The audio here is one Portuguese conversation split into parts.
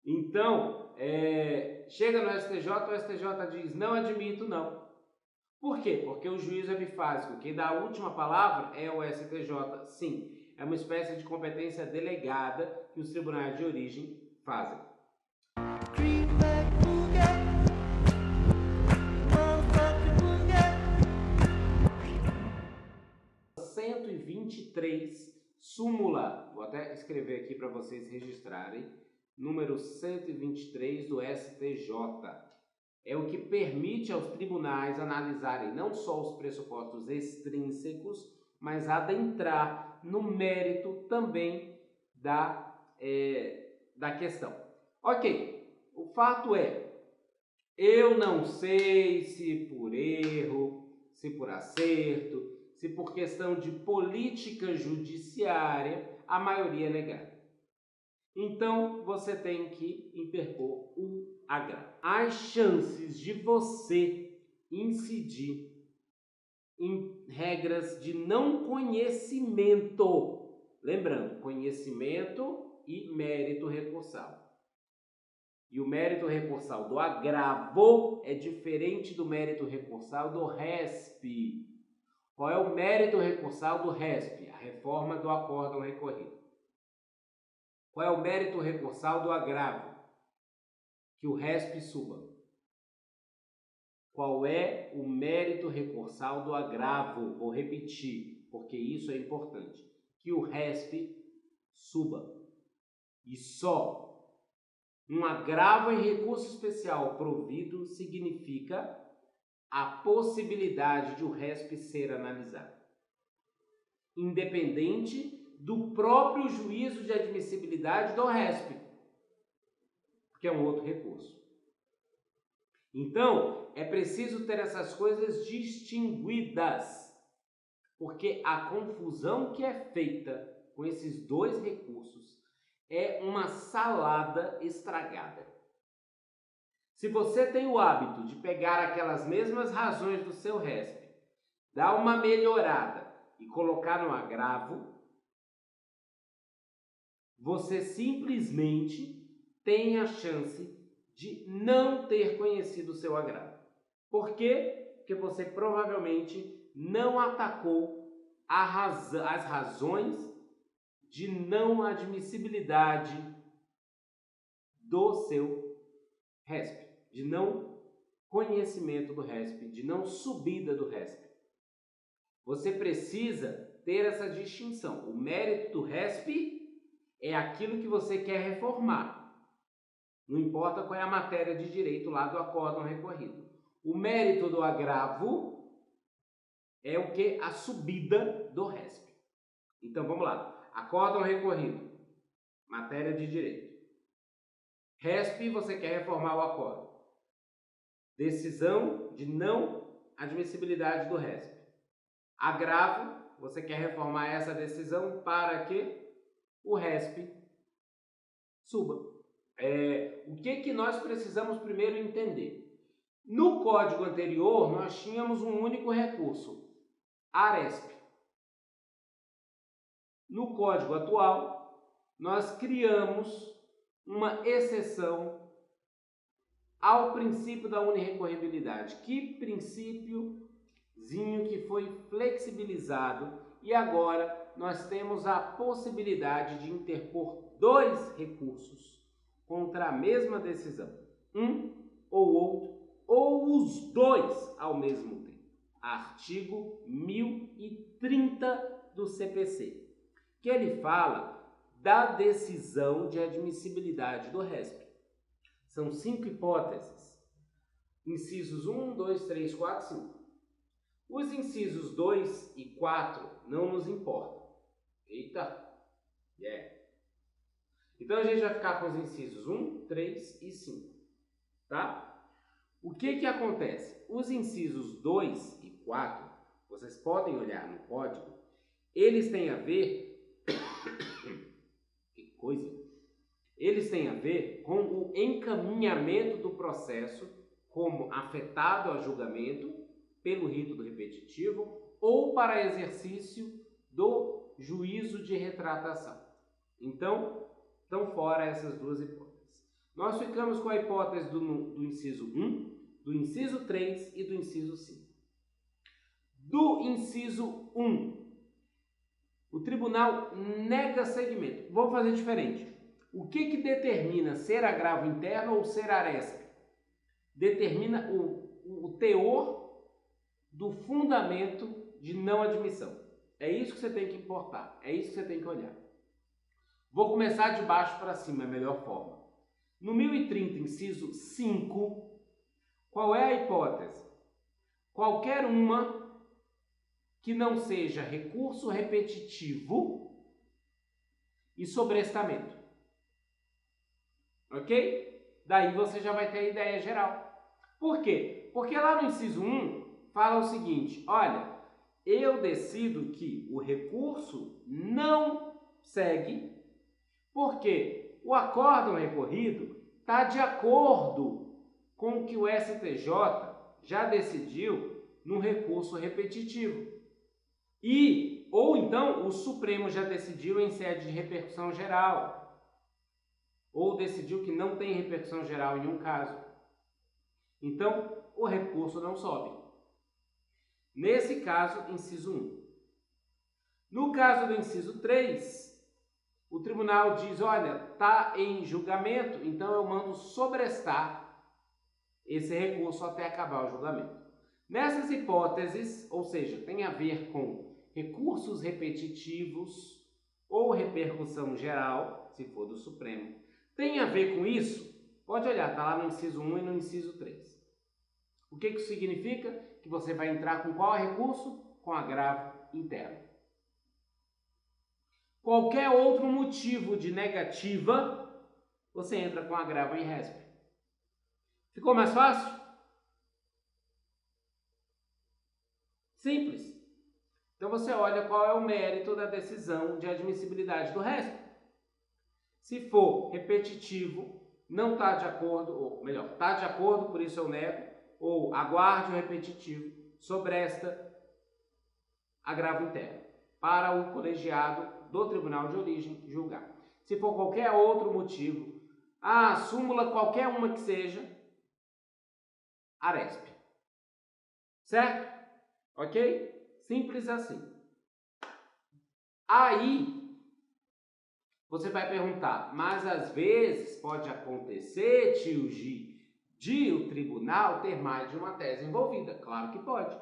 Então, chega no STJ, o STJ diz, não admito, não. Por quê? Porque o juízo é bifásico. Quem dá a última palavra é o STJ, sim. É uma espécie de competência delegada que os tribunais de origem fazem. 123, súmula, vou até escrever aqui para vocês registrarem, número 123 do STJ. É o que permite aos tribunais analisarem não só os pressupostos extrínsecos, mas adentrar no mérito também da questão. Ok, o fato é, eu não sei se por erro, se por acerto, se por questão de política judiciária, a maioria é negada. Então, você tem que interpor o agravo. As chances de você incidir em regras de não conhecimento, lembrando, conhecimento e mérito recursal. E o mérito recursal do agravo é diferente do mérito recursal do RESP. Qual é o mérito recursal do RESP? A reforma do acórdão recorrido. Qual é o mérito recursal do agravo? Que o RESP suba. Qual é o mérito recursal do agravo? Vou repetir, porque isso é importante. Que o RESP suba. E só um agravo em recurso especial provido significa a possibilidade de o RESP ser analisado, independente do próprio juízo de admissibilidade do RESP, que é um outro recurso. Então, é preciso ter essas coisas distinguidas, porque a confusão que é feita com esses dois recursos é uma salada estragada. Se você tem o hábito de pegar aquelas mesmas razões do seu RESP, dar uma melhorada e colocar no agravo, você simplesmente tem a chance de não ter conhecido o seu agravo. Por quê? Porque você provavelmente não atacou as razões de não admissibilidade do seu RESP, de não conhecimento do RESP, de não subida do RESP. Você precisa ter essa distinção. O mérito do RESP é aquilo que você quer reformar. Não importa qual é a matéria de direito lá do acórdão recorrido. O mérito do agravo é o que? A subida do RESP. Então vamos lá. Acórdão recorrido, matéria de direito. RESP, você quer reformar o acórdão. Decisão de não admissibilidade do RESP. Agravo, você quer reformar essa decisão para que o RESP suba. O que nós precisamos primeiro entender? No código anterior, nós tínhamos um único recurso, ARESP. No código atual, nós criamos uma exceção ao princípio da unirrecorribilidade. Que princípiozinho que foi flexibilizado e agora nós temos a possibilidade de interpor dois recursos contra a mesma decisão, um ou outro, ou os dois ao mesmo tempo. Artigo 1030 do CPC, que ele fala da decisão de admissibilidade do RESP. São 5 hipóteses. Incisos 1, 2, 3, 4, 5. Os incisos 2 e 4 não nos importam. Eita! Então a gente vai ficar com os incisos 1, 3 e 5. Tá? O que acontece? Os incisos 2 e 4, vocês podem olhar no código, eles têm a ver... que coisa! Eles têm a ver com o encaminhamento do processo como afetado a julgamento pelo rito do repetitivo ou para exercício do juízo de retratação. Então, estão fora essas duas hipóteses. Nós ficamos com a hipótese do inciso 1, do inciso 3 e do inciso 5. Do inciso 1, o tribunal nega segmento. Vou fazer diferente. O que determina ser agravo interno ou ser aresp? Determina o teor do fundamento de não admissão. É isso que você tem que importar, é isso que você tem que olhar. Vou começar de baixo para cima, é a melhor forma. No 1030, inciso 5, qual é a hipótese? Qualquer uma que não seja recurso repetitivo e sobrestamento. Ok? Daí você já vai ter a ideia geral. Por quê? Porque lá no inciso 1 fala o seguinte, olha, eu decido que o recurso não segue porque o acórdão recorrido está de acordo com o que o STJ já decidiu no recurso repetitivo. Ou então o Supremo já decidiu em sede de repercussão geral, ou decidiu que não tem repercussão geral em um caso. Então, o recurso não sobe. Nesse caso, inciso 1. No caso do inciso 3, o tribunal diz, olha, está em julgamento, então eu mando sobrestar esse recurso até acabar o julgamento. Nessas hipóteses, ou seja, tem a ver com recursos repetitivos ou repercussão geral, se for do Supremo, tem a ver com isso? Pode olhar, está lá no inciso 1 e no inciso 3. O que isso significa? Que você vai entrar com qual recurso? Com agravo interno. Qualquer outro motivo de negativa, você entra com agravo em resp. Ficou mais fácil? Simples. Então você olha qual é o mérito da decisão de admissibilidade do resp. Se for repetitivo, não está de acordo, ou melhor, está de acordo, por isso eu nego, ou aguarde o repetitivo, sobresta agravo interno, para o colegiado do Tribunal de Origem julgar. Se for qualquer outro motivo, súmula qualquer uma que seja, aresp. Certo? Ok? Simples assim. Aí, você vai perguntar, mas às vezes pode acontecer, tio Gi, de o tribunal ter mais de uma tese envolvida. Claro que pode.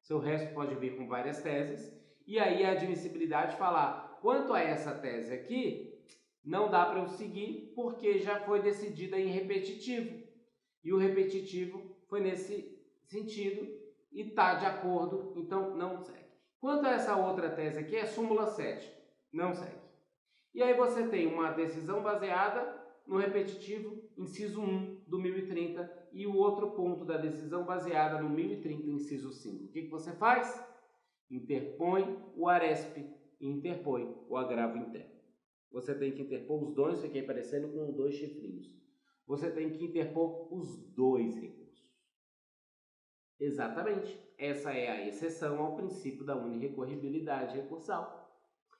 Seu resto pode vir com várias teses, e aí a admissibilidade falar, quanto a essa tese aqui, não dá para eu seguir porque já foi decidida em repetitivo. E o repetitivo foi nesse sentido e está de acordo, então não segue. Quanto a essa outra tese aqui, é súmula 7, não segue. E aí você tem uma decisão baseada no repetitivo, inciso 1 do 1030, e o outro ponto da decisão baseada no 1030, inciso 5. O que você faz? Interpõe o aresp e interpõe o agravo interno. Você tem que interpor os dois, fiquei parecendo com 2 chifrinhos. Você tem que interpor os 2 recursos. Exatamente. Essa é a exceção ao princípio da unirrecorribilidade recursal.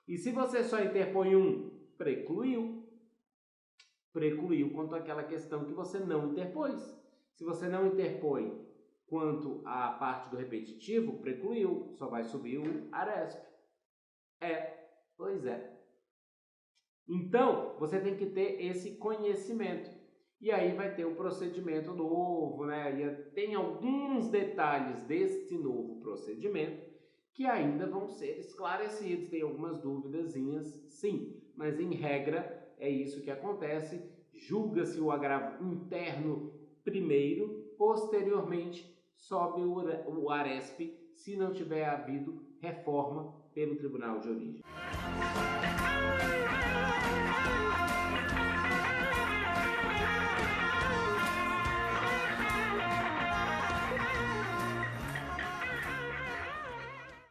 E se você só interpõe um, precluiu. Precluiu quanto àquela questão que você não interpôs. Se você não interpõe quanto à parte do repetitivo, precluiu. Só vai subir o aresp. Pois é. Então, você tem que ter esse conhecimento. E aí vai ter um procedimento novo, né? E tem alguns detalhes deste novo procedimento que ainda vão ser esclarecidos. Tem algumas duvidazinhas, sim. Mas, em regra, é isso que acontece. Julga-se o agravo interno primeiro, posteriormente sobe o aresp, se não tiver havido reforma pelo Tribunal de Origem.